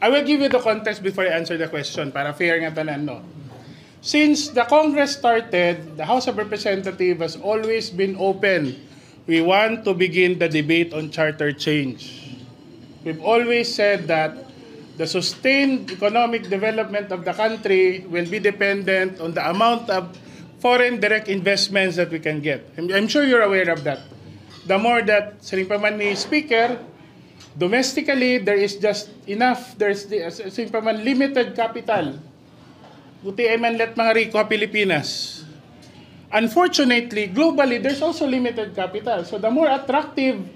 I will give you the context before I answer the question para fair nga tanan, no? Since the Congress started, the House of Representatives has always been open. We want to begin the debate on charter change. We've always said that the sustained economic development of the country will be dependent on the amount of foreign direct investments that we can get. I'm sure you're aware of that. The more that, saling pa man ni Speaker, domestically, there is just enough, there's saling pa man limited capital. Buti ay man let mga riko Pilipinas. Unfortunately, globally, there's also limited capital. So the more attractive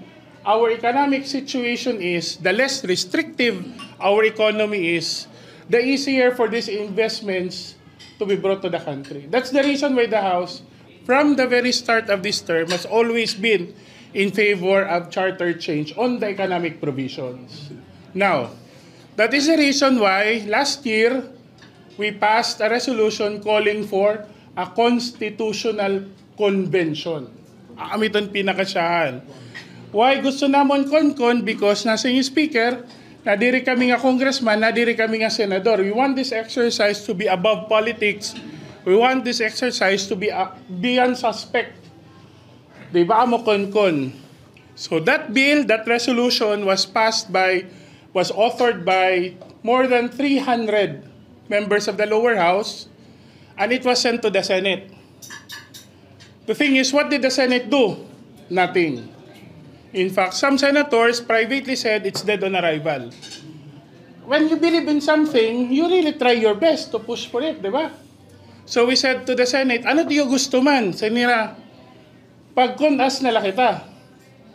our economic situation is, the less restrictive our economy is, the easier for these investments to be brought to the country. That's the reason why the House, from the very start of this term, has always been in favor of charter change on the economic provisions. Now, that is the reason why last year, we passed a resolution calling for a constitutional convention. Amiton pinakasyahan. Why gusto namon konkon? Because nasa yung speaker, nadiri kami nga congressman, nadiri kami nga senador. We want this exercise to be above politics. We want this exercise to be beyond suspect. Di ba mo konkon? So that bill, that resolution was authored by more than 300 members of the lower house, and it was sent to the Senate. The thing is, what did the Senate do? Nothing. In fact, some senators privately said it's dead on arrival. When you believe in something, you really try your best to push for it, di ba? So we said to the Senate, ano diyo gusto man? Senira, pagkunas na kita.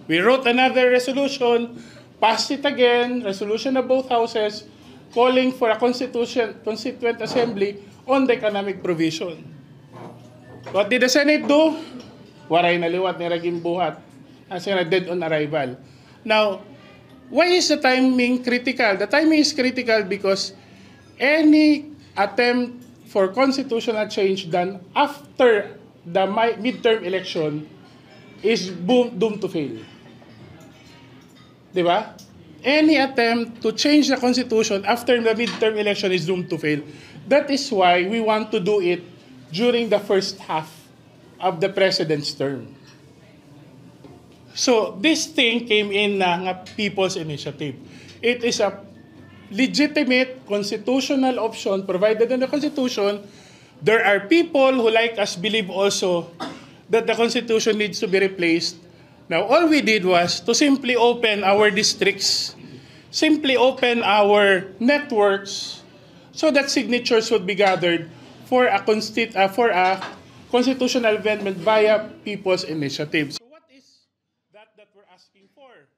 We wrote another resolution, passed it again, resolution of both houses, calling for a constituent assembly on the economic provision. What did the Senate do? Waray na liwat ni Raging Buhat. As in, dead on arrival. Now, why is the timing critical? The timing is critical because any attempt for constitutional change done after the midterm election is doomed to fail. Diba? Any attempt to change the constitution after the midterm election is doomed to fail. That is why we want to do it during the first half of the president's term. So this thing came in nga people's initiative. It is a legitimate constitutional option provided in the Constitution. There are people who, like us, believe also that the Constitution needs to be replaced. Now, all we did was to simply open our districts, simply open our networks, so that signatures would be gathered for a constitutional amendment via people's initiative. So what is that we're asking for?